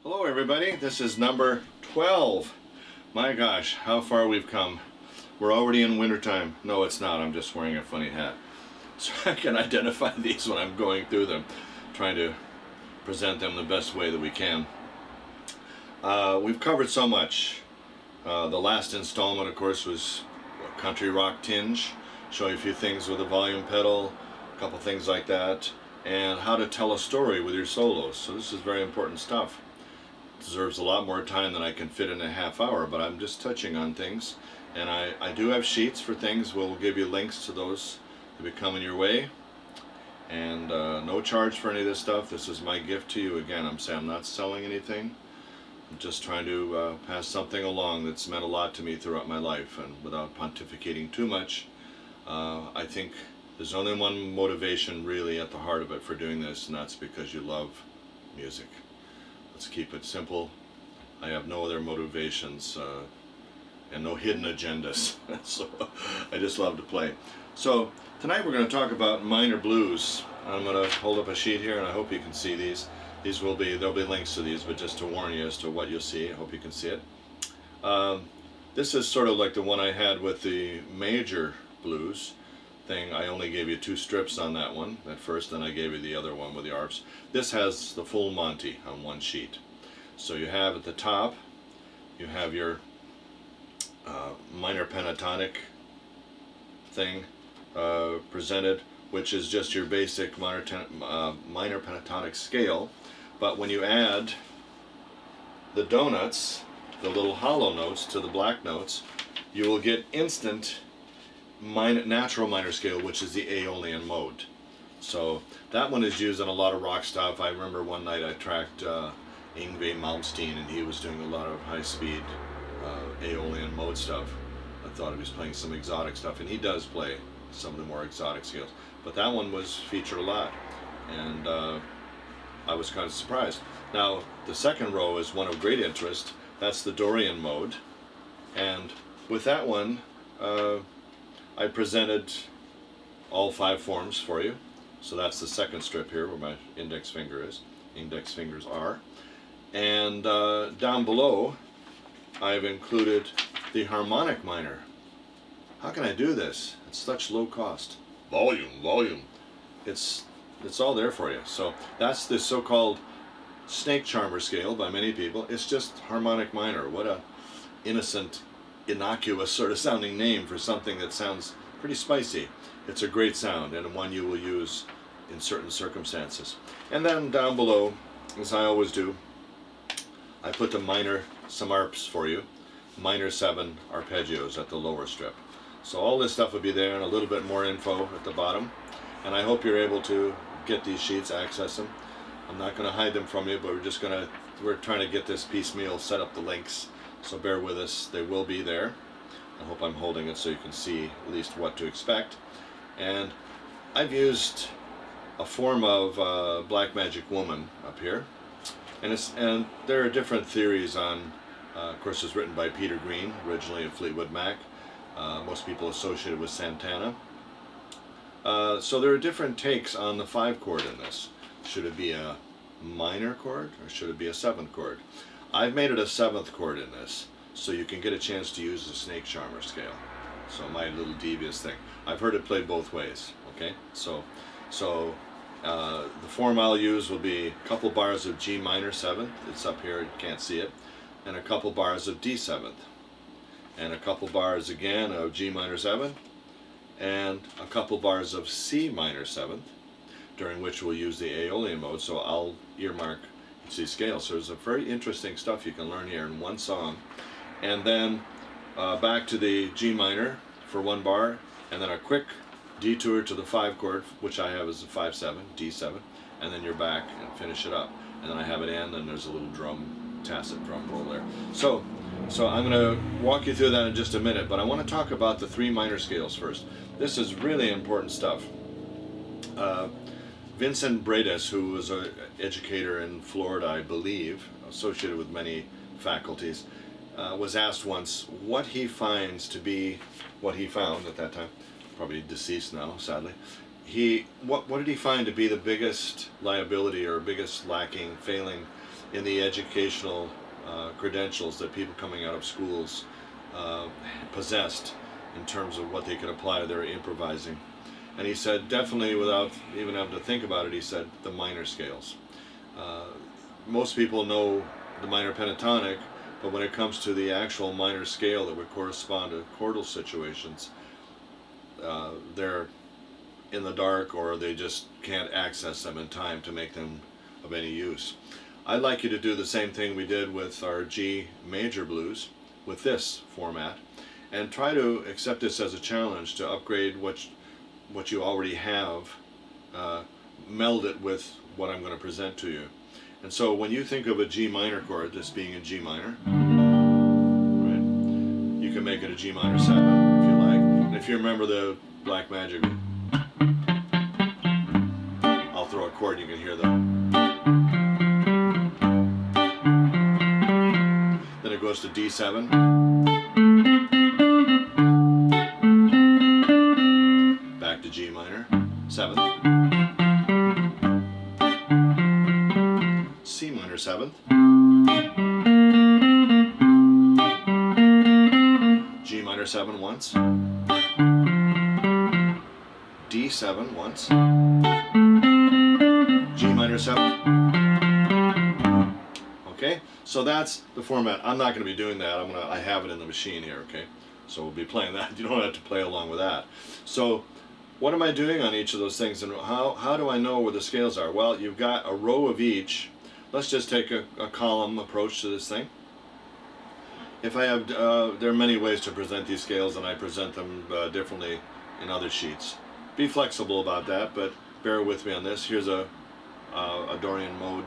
Hello everybody, this is number 12. My gosh, how far we've come. We're already in wintertime. No, it's not, I'm just wearing a funny hat. So I can identify these when I'm going through them, trying to present them the best way that we can. We've covered so much. The last installment, of course, was a country rock tinge, showing a few things with a volume pedal, a couple things like that, and how to tell a story with your solos. So this is very important stuff. Deserves a lot more time than I can fit in a half hour, but I'm just touching on things. And I do have sheets for things. We'll give you links to those that be coming your way. And no charge for any of this stuff. This is my gift to you. Again, I'm not selling anything. I'm just trying to pass something along that's meant a lot to me throughout my life. And without pontificating too much, I think there's only one motivation really at the heart of it for doing this, and that's because you love music. Let's keep it simple. I have no other motivations and no hidden agendas. So I just love to play. So tonight we're going to talk about minor blues. I'm going to hold up a sheet here, and I hope you can see these. There'll be links to these, but just to warn you as to what you'll see. I hope you can see it. This is sort of like the one I had with the major blues thing. I only gave you 2 strips on that one at first, then I gave you the other one with the arps. This has the full Monty on one sheet. So you have at the top, you have your minor pentatonic thing presented, which is just your basic minor pentatonic scale. But when you add the donuts, the little hollow notes to the black notes, you will get instant natural minor scale, which is the Aeolian mode. So that one is used in a lot of rock stuff. I remember one night I tracked Yngwie Malmsteen, and he was doing a lot of high-speed Aeolian mode stuff. I thought he was playing some exotic stuff, and he does play some of the more exotic scales. But that one was featured a lot, and I was kind of surprised. Now the second row is one of great interest. That's the Dorian mode, and with that one I presented all 5 forms for you. So that's the second strip here where my index fingers are. And down below I've included the Harmonic Minor. How can I do this? It's such low cost. Volume. It's all there for you. So that's the so-called snake charmer scale by many people. It's just Harmonic Minor. What a innocent, innocuous sort of sounding name for something that sounds pretty spicy. It's a great sound, and one you will use in certain circumstances. And then down below, as I always do, I put some arps for you, minor 7 arpeggios at the lower strip. So all this stuff will be there, and a little bit more info at the bottom. And I hope you're able to get these sheets, access them. I'm not going to hide them from you, but we're trying to get this piecemeal, set up the links. So bear with us, they will be there. I hope I'm holding it so you can see at least what to expect. And I've used a form of Black Magic Woman up here. And there are different theories on, of course it was written by Peter Green, originally of Fleetwood Mac. Most people associated with Santana. So there are different takes on the 5 chord in this. Should it be a minor chord or should it be a 7th chord? I've made it a 7th chord in this, so you can get a chance to use the snake charmer scale. So my little devious thing. I've heard it played both ways. Okay, so the form I'll use will be a couple bars of G minor 7th. It's up here, you can't see it, and a couple bars of D 7th, and a couple bars again of G minor 7th, and a couple bars of C minor 7th, during which we'll use the Aeolian mode. So I'll earmark C scale. So there's a very interesting stuff you can learn here in one song. And then back to the G minor for 1 bar, and then a quick detour to the 5 chord, which I have as a 5/7, D7, and then you're back and finish it up. And then I have it end, and there's a little tacit drum roll there. So I'm going to walk you through that in just a minute, but I want to talk about the 3 minor scales first. This is really important stuff. Vincent Bredes, who was an educator in Florida, I believe, associated with many faculties, was asked once what he finds to be what he found at that time, probably deceased now, sadly. What did he find to be the biggest liability or biggest failing in the educational credentials that people coming out of schools possessed in terms of what they could apply to their improvising. And he said, definitely without even having to think about it, he said the minor scales. Most people know the minor pentatonic, but when it comes to the actual minor scale that would correspond to chordal situations, they're in the dark, or they just can't access them in time to make them of any use. I'd like you to do the same thing we did with our G major blues with this format, and try to accept this as a challenge to upgrade what you already have, meld it with what I'm going to present to you. And so when you think of a G minor chord, this being a G minor, right, you can make it a G minor 7 if you like. And if you remember the Black Magic, I'll throw a chord, you can hear that. Then it goes to D7. Back to G minor, 7th. C minor 7th. G minor 7 once. D7 once. G minor 7. Okay, so that's the format. I'm not going to be doing that. I have it in the machine here. Okay, so we'll be playing that. You don't have to play along with that. So what am I doing on each of those things, and how do I know where the scales are? Well, you've got a row of each. Let's just take a column approach to this thing. If I have, there are many ways to present these scales, and I present them differently in other sheets. Be flexible about that, but bear with me on this. Here's a Dorian Mode.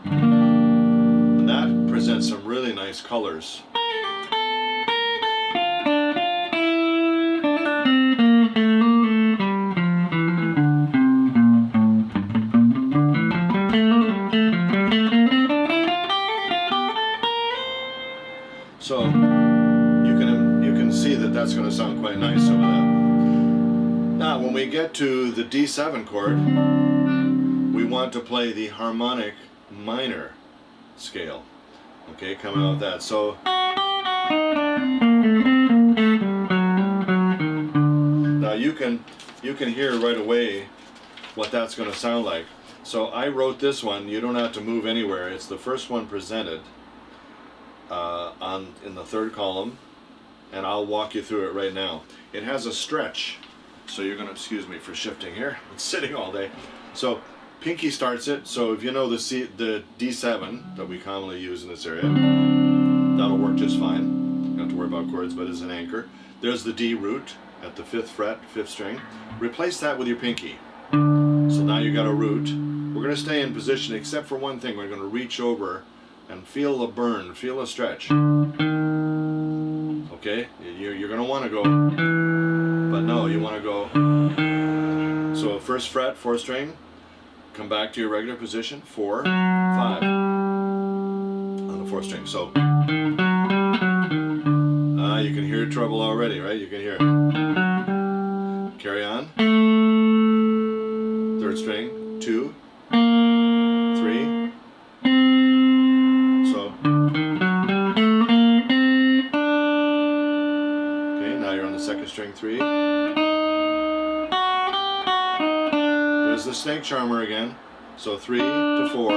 And that presents some really nice colors. So you can see that that's going to sound quite nice over that. Now when we get to the D7 chord, we want to play the harmonic minor scale. Okay, coming out of that. So now you can hear right away what that's going to sound like. So I wrote this one. You don't have to move anywhere. It's the first one presented in the third column, and I'll walk you through it right now. It has a stretch, so you're going to excuse me for shifting here. It's sitting all day. So pinky starts it. So if you know the D7 that we commonly use in this area, that'll work just fine. You don't have to worry about chords, but as an anchor. There's the D root at the 5th fret, 5th string. Replace that with your pinky. So now you got a root. We're going to stay in position except for one thing. We're going to reach over and feel a burn, feel a stretch. Okay, you're going to want to go, but no, you want to go. So 1st fret, 4th string, come back to your regular position, 4, 5 on the 4th string. So you can hear treble already, right? You can hear it. Carry on. 3rd string, 2, 3. String 3. There's the snake charmer again. So 3 to 4.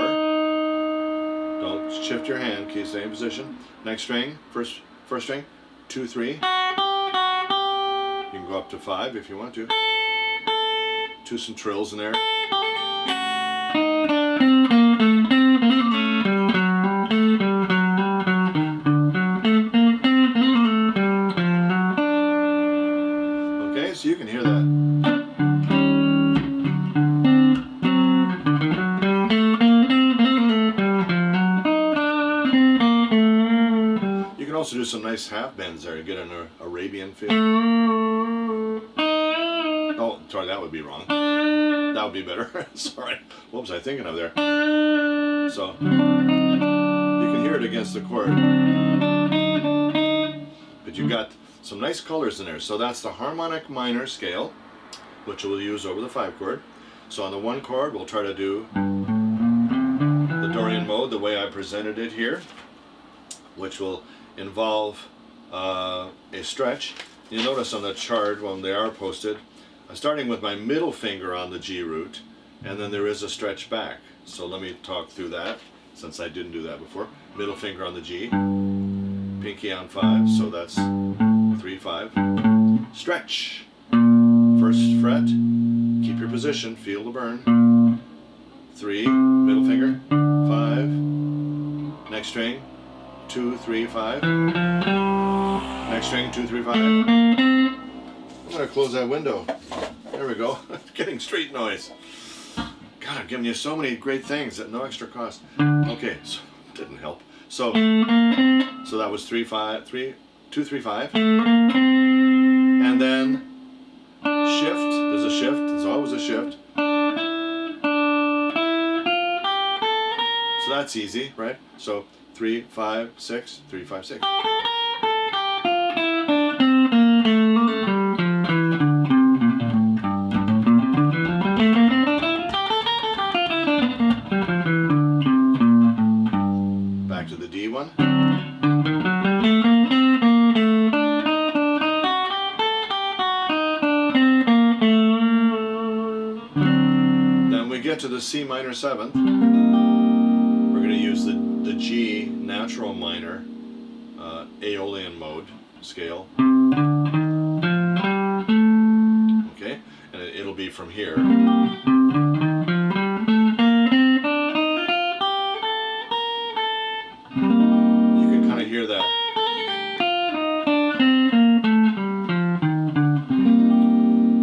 Don't shift your hand. Keep staying in position. Next string, first string, 2, 3. You can go up to 5 if you want to. Some trills in there. So you can hear that. You can also do some nice half bends there. You get an Arabian feel. Oh, sorry, that would be wrong. That would be better. Sorry. What was I thinking of there? So you can hear it against the chord. But you've got some nice colors in there. So that's the harmonic minor scale. which we'll use over the 5 chord. So on the 1 chord, we'll try to do the Dorian mode the way I presented it here, which will involve a stretch. You'll notice on the chart when they are posted, I'm starting with my middle finger on the G root, and then there is a stretch back. So let me talk through that, since I didn't do that before. Middle finger on the G, pinky on 5, so that's 3, 5. Stretch. First fret, keep your position, feel the burn. 3, middle finger, 5. Next string, 2, 3, 5. Next string, 2, 3, 5. I'm going to close that window. There we go. Getting street noise. God, I'm giving you so many great things at no extra cost. Okay, so didn't help. So that was 3, 5, 3, 2, 3, 5. And then shift. There's a shift. There's always a shift. So that's easy, right? So 3, 5, 6, 3, 5, 6. Back to the D one. Then we get to the C minor 7th. We're going to use the G natural minor Aeolian mode scale. Okay, and it'll be from here. You can kind of hear that.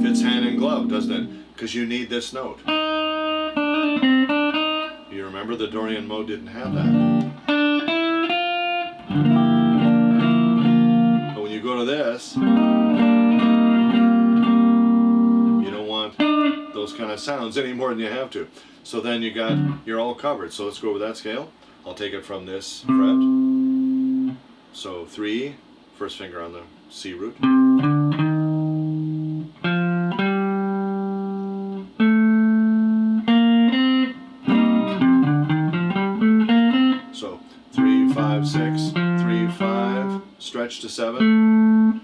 Fits hand in glove, doesn't it? Because you need this note. You remember the Dorian mode didn't have that. But when you go to this, you don't want those kind of sounds any more than you have to. So then you're all covered. So let's go over that scale. I'll take it from this fret. So 3, first finger on the C root. So 3, 5, 6, 3, 5, stretch to 7.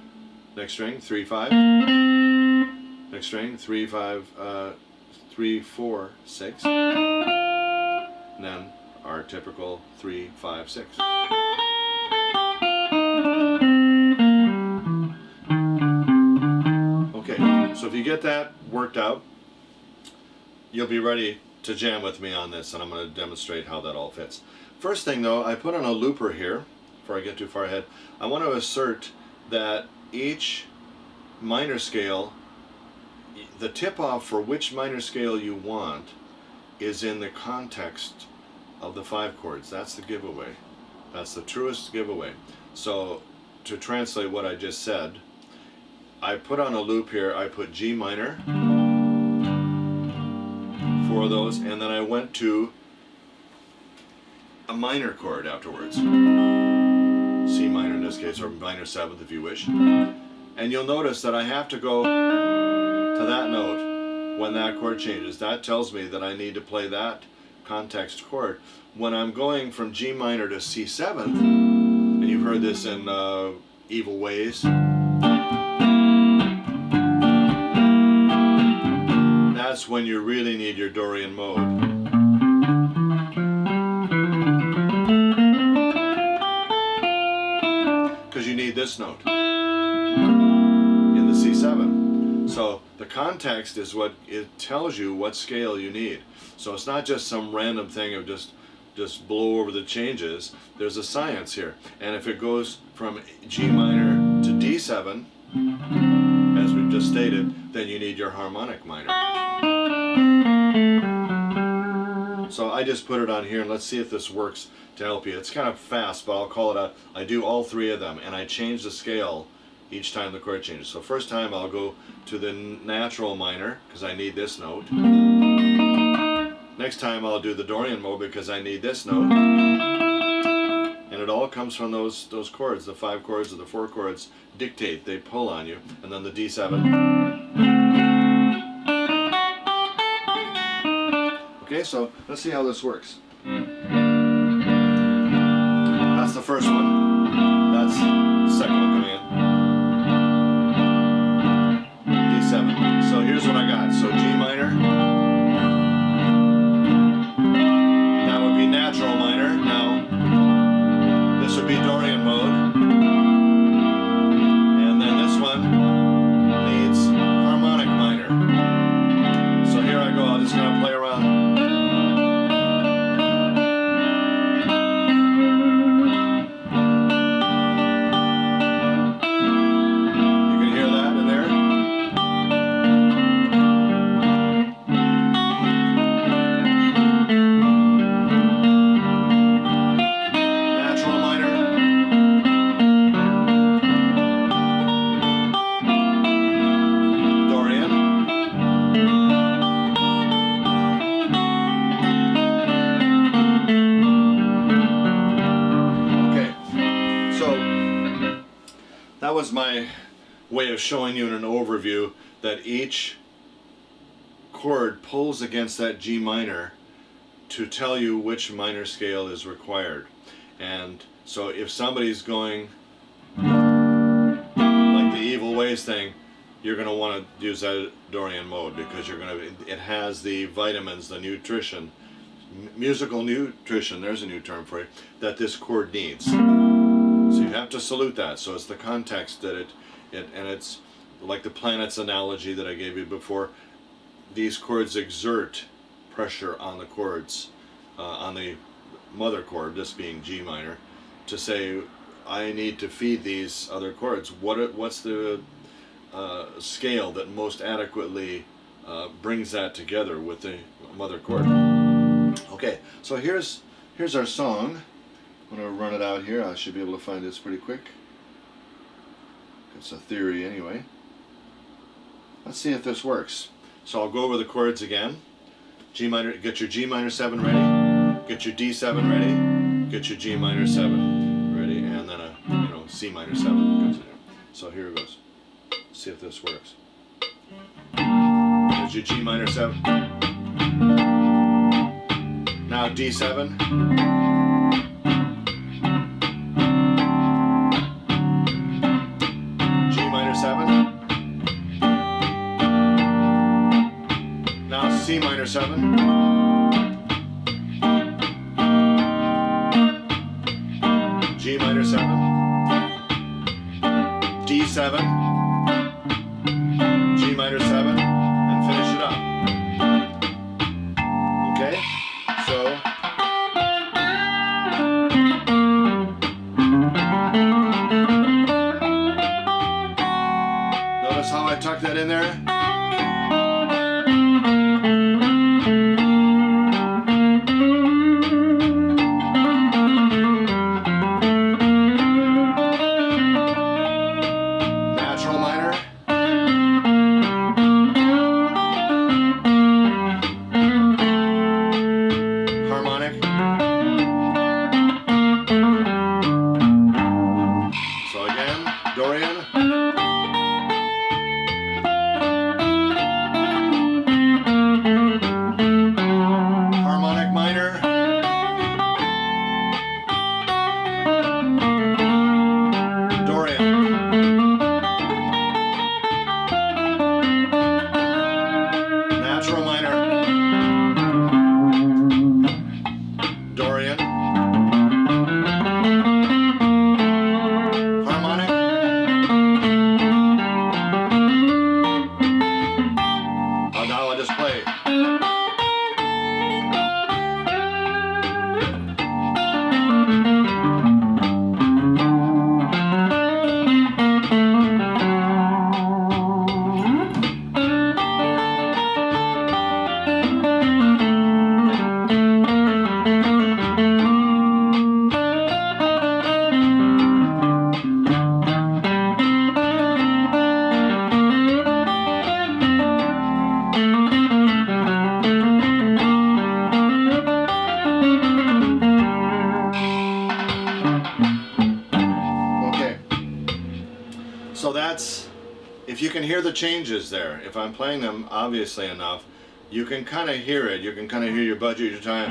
Next string, 3, 5. Next string, 3, 5, 3, 4, 6. And then our typical 3, 5, 6. Okay, so if you get that worked out, you'll be ready to jam with me on this, and I'm going to demonstrate how that all fits. First thing though, I put on a looper here, before I get too far ahead. I want to assert that each minor scale, the tip-off for which minor scale you want is in the context of the 5 chords. That's the giveaway. That's the truest giveaway. So to translate what I just said, I put on a loop here, I put G minor, 4 of those, and then I went to a minor chord afterwards. C minor in this case, or minor 7th if you wish. And you'll notice that I have to go to that note when that chord changes. That tells me that I need to play that context chord. When I'm going from G minor to C7th, and you've heard this in Evil Ways, that's when you really need your Dorian mode. Because you need this note in the C7. So the context is what it tells you what scale you need. So it's not just some random thing of just blow over the changes. There's a science here. And if it goes from G minor to D7, as we've just stated, then you need your harmonic minor. So I just put it on here, and let's see if this works to help you. It's kind of fast, but I'll call it out. I do all 3 of them, and I change the scale each time the chord changes. So first time I'll go to the natural minor, because I need this note. Next time I'll do the Dorian mode, because I need this note. And it all comes from those chords. The 5 chords or the 4 chords dictate, they pull on you. And then the D7. Okay, so let's see how this works. That's the first one. That's the second one coming in. D7. So here's what I got. So G minor. That would be natural minor. Now, this would be Dorian mode. And then this one needs harmonic minor. So here I go. I'm just going to play around. That was my way of showing you in an overview that each chord pulls against that G minor to tell you which minor scale is required. And so if somebody's going like the Evil Ways thing, you're going to want to use that Dorian mode because you're going to, it has the vitamins, the nutrition, musical nutrition, there's a new term for it, that this chord needs. So you have to salute that. So it's the context that and it's like the planets analogy that I gave you before. These chords exert pressure on the chords, on the mother chord, this being G minor, to say, I need to feed these other chords. What's the scale that most adequately brings that together with the mother chord? Okay, so here's our song. I'm going to run it out here. I should be able to find this pretty quick. It's a theory anyway. Let's see if this works. So I'll go over the chords again. G minor, get your G minor 7 ready. Get your D7 ready. Get your G minor 7 ready, and then a C minor 7 goes in there. So here it goes. Let's see if this works. There's your G minor 7. Now D7. C minor 7, G minor 7, D7, G minor 7, and finish it up. Okay, so notice how I tuck that in there? Dorian. Harmonic minor. Dorian. Natural minor. Dorian. So that's, if you can hear the changes there, if I'm playing them obviously enough, you can kind of hear it. You can kind of hear your budget, your time.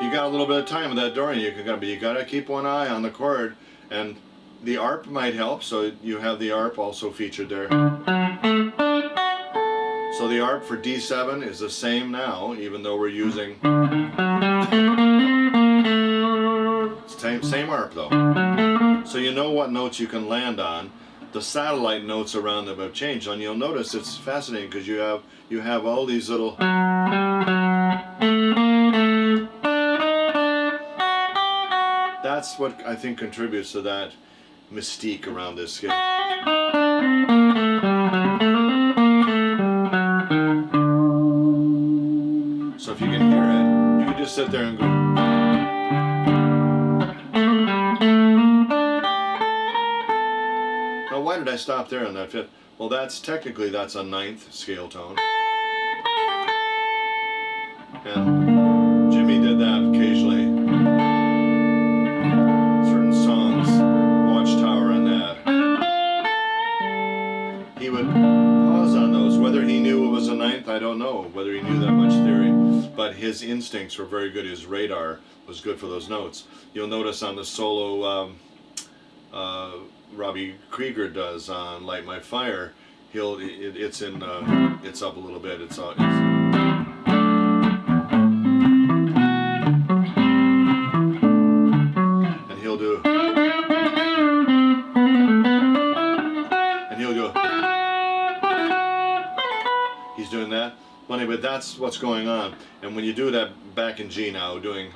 You got a little bit of time with that Dorian. But you gotta keep one eye on the chord, and the ARP might help. So you have the ARP also featured there. So the ARP for D7 is the same now, even though we're using same ARP though. So you know what notes you can land on. The satellite notes around them have changed, and you'll notice it's fascinating because you have all these little. That's what I think contributes to that mystique around this scale. So if you can hear it, you can just sit there and go. Now why did I stop there on that fifth? Well, technically that's a ninth scale tone. And Jimmy did that occasionally. Certain songs, Watchtower and that. He would pause on those. Whether he knew it was a ninth, I don't know. Whether he knew that much theory. But his instincts were very good. His radar was good for those notes. You'll notice on the solo Robbie Krieger does on Light My Fire, it's up a little bit. And he'll do. He's doing that. Well, anyway, that's what's going on. And when you do that back in G now, that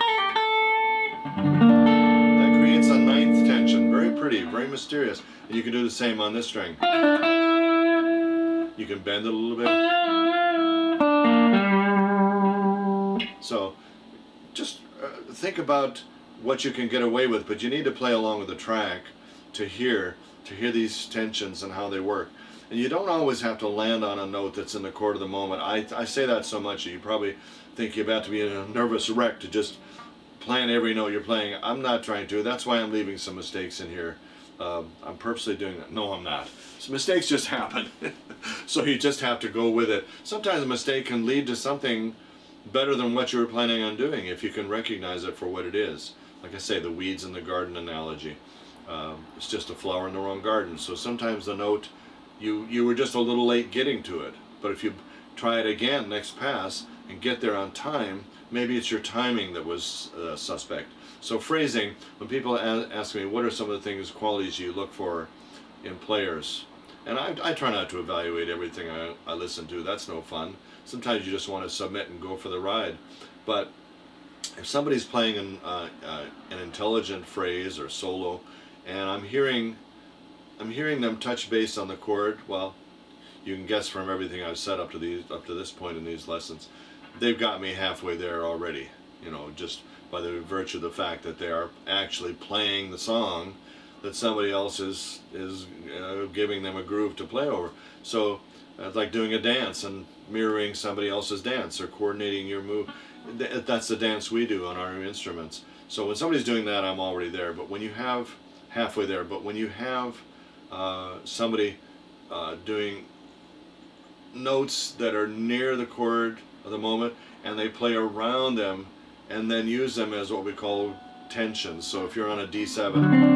creates a ninth tension. Very pretty, very mysterious. And you can do the same on this string. You can bend it a little bit. So just think about what you can get away with, but you need to play along with the track to hear these tensions and how they work. And you don't always have to land on a note that's in the chord of the moment. I say that so much that you probably think you're about to be in a nervous wreck to just plan every note you're playing. I'm not trying to. That's why I'm leaving some mistakes in here. I'm purposely doing that. No, I'm not. So mistakes just happen. So you just have to go with it. Sometimes a mistake can lead to something better than what you were planning on doing if you can recognize it for what it is. Like I say, the weeds in the garden analogy. It's just a flower in the wrong garden. So sometimes the note, you were just a little late getting to it. But if you try it again next pass and get there on time, maybe it's your timing that was suspect. So phrasing, when people ask me what are some of the qualities you look for in players, and I try not to evaluate everything I listen to. That's no fun. Sometimes you just want to submit and go for the ride. But if somebody's playing an intelligent phrase or solo, and I'm hearing them touch bass on the chord, well, you can guess from everything I've said up to this point in these lessons, they've got me halfway there already. Just by the virtue of the fact that they are actually playing the song that somebody else is giving them a groove to play over. So it's like doing a dance and mirroring somebody else's dance or coordinating your move. That's the dance we do on our instruments. So when somebody's doing that, I'm already there. But when you have halfway there, but when you have somebody doing notes that are near the chord of the moment and they play around them and then use them as what we call tensions. So if you're on a D7,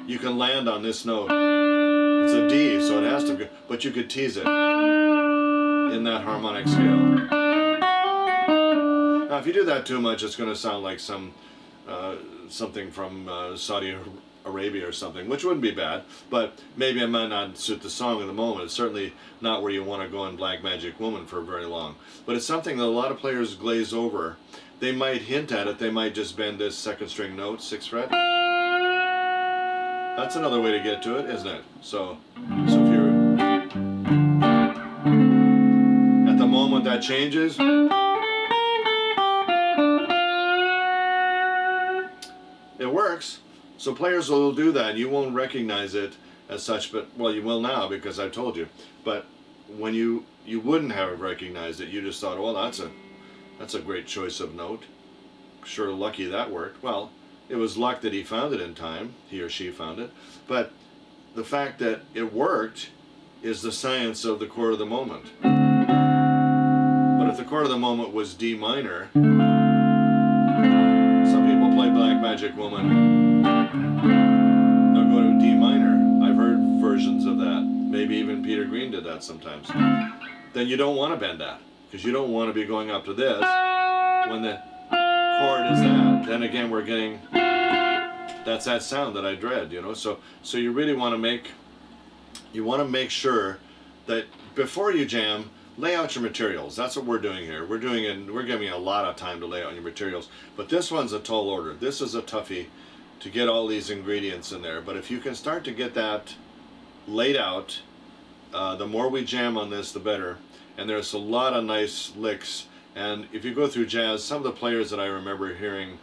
you can land on this note. It's a D, so it has to go, but you could tease it in that harmonic scale. Now if you do that too much, it's going to sound like something from Saudi Arabia or something, which wouldn't be bad, but maybe it might not suit the song in the moment. It's certainly not where you want to go in Black Magic Woman for very long. But it's something that a lot of players glaze over. They might hint at it, they might just bend this second string note, 6th fret. That's another way to get to it, isn't it? So if you're at the moment that changes, it works. So players will do that, and you won't recognize it as such, but, well, you will now because I told you. But when you wouldn't have recognized it, you just thought, well, that's a great choice of note. Sure, lucky that worked. Well, it was luck that he found it in time, he or she found it, but the fact that it worked is the science of the chord of the moment. But if the chord of the moment was D minor, some people play Black Magic Woman, they'll go to D minor. I've heard versions of that. Maybe even Peter Green did that sometimes. Then you don't want to bend that, because you don't want to be going up to this when the chord is that. Then again, we're getting, that's that sound that I dread, you know. So you really want to make, sure that before you jam, lay out your materials. That's what we're doing here. We're giving you a lot of time to lay out your materials. But this one's a tall order. This is a toughie to get all these ingredients in there. But if you can start to get that laid out, the more we jam on this, the better. And there's a lot of nice licks. And if you go through jazz, some of the players that I remember hearing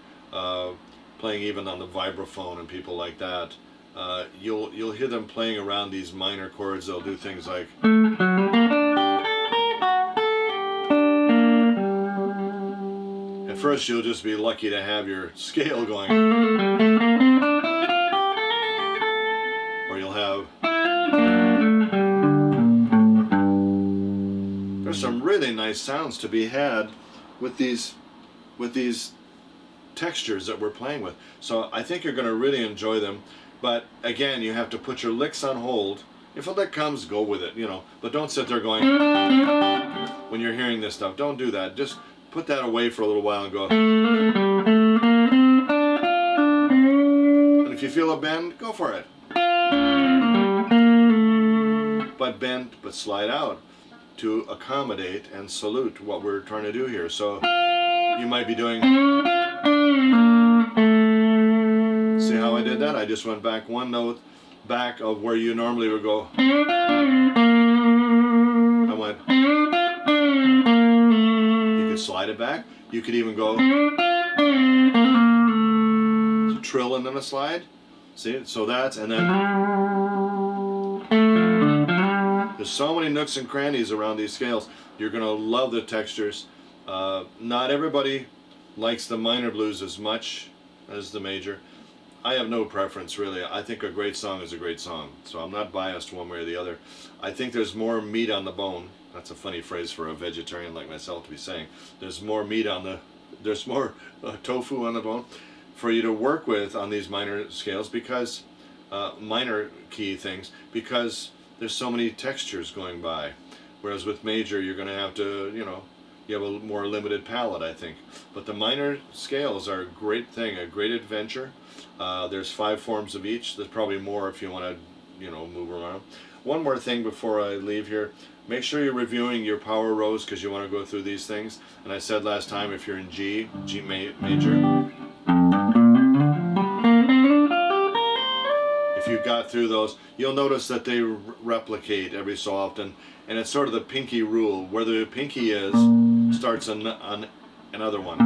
playing even on the vibraphone and people like that, you'll hear them playing around these minor chords. They'll do things like, at first you'll just be lucky to have your scale going, or you'll have, there's some really nice sounds to be had with these textures that we're playing with. So I think you're going to really enjoy them. But again, you have to put your licks on hold. If a lick comes, go with it, you know. But don't sit there going, when you're hearing this stuff, don't do that. Just put that away for a little while and go. And if you feel a bend, go for it. But bend, but slide out to accommodate and salute what we're trying to do here. So you might be doing, see how I did that? I just went back one note back of where you normally would go. I went, you could slide it back. You could even go trill and then a slide. See, so that's, and then there's so many nooks and crannies around these scales. You're going to love the textures. Not everybody likes the minor blues as much as the major. I have no preference, really. I think a great song is a great song, so I'm not biased one way or the other. I think there's more meat on the bone. That's a funny phrase for a vegetarian like myself to be saying. There's more meat on the, there's more tofu on the bone for you to work with on these minor scales, because minor key things, because there's so many textures going by. Whereas with major, you're going to have to, you know, you have a more limited palette, I think. But the minor scales are a great thing, a great adventure. There's 5 forms of each. There's probably more if you want to, you know, move around. One more thing before I leave here. Make sure you're reviewing your power rows, because you want to go through these things. And I said last time, if you're in G major, if you got through those, you'll notice that they replicate every so often. And it's sort of the pinky rule. Where the pinky is, starts on another one.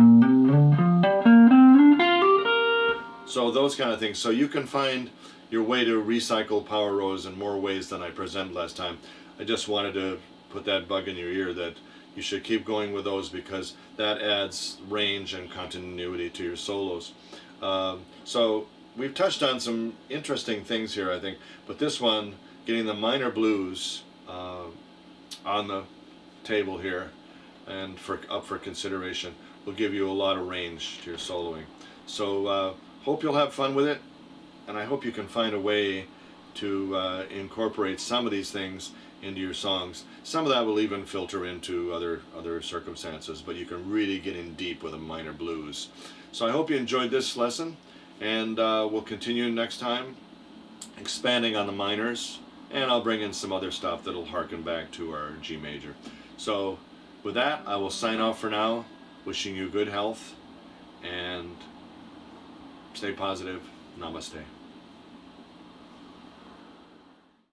So those kind of things. So you can find your way to recycle power rows in more ways than I presented last time. I just wanted to put that bug in your ear that you should keep going with those, because that adds range and continuity to your solos. So we've touched on some interesting things here, I think. But this one, getting the minor blues on the table here and up for consideration, will give you a lot of range to your soloing. So hope you'll have fun with it, and I hope you can find a way to incorporate some of these things into your songs. Some of that will even filter into other circumstances, but you can really get in deep with a minor blues. So I hope you enjoyed this lesson, and we'll continue next time expanding on the minors, and I'll bring in some other stuff that'll harken back to our G major. So with that, I will sign off for now, wishing you good health, and stay positive. Namaste.